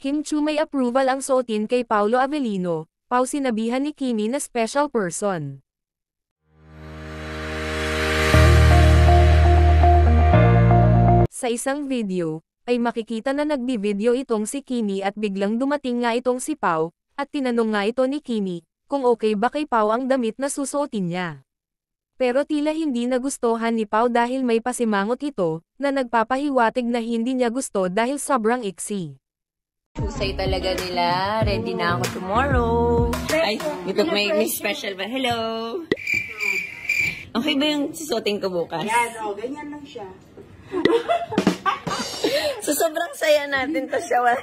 Kim Chu may approval ang suotin kay Paolo Avellino, Pau sinabihan ni Kimi na special person. Sa isang video, ay makikita na nagbi-video itong si Kimi at biglang dumating nga itong si Pau, at tinanong nga ito ni Kimi, kung okay ba kay Pau ang damit na susuotin niya. Pero tila hindi nagustuhan ni Pau dahil may pasimangot ito, na nagpapahiwatig na hindi niya gusto dahil sobrang iksi. Husay talaga nila. Ready na ako tomorrow. Ay, ito may special ba? Hello! Okay ba yung susuotin ko bukas? Yan, ganyan lang siya. So, sobrang saya natin to siya.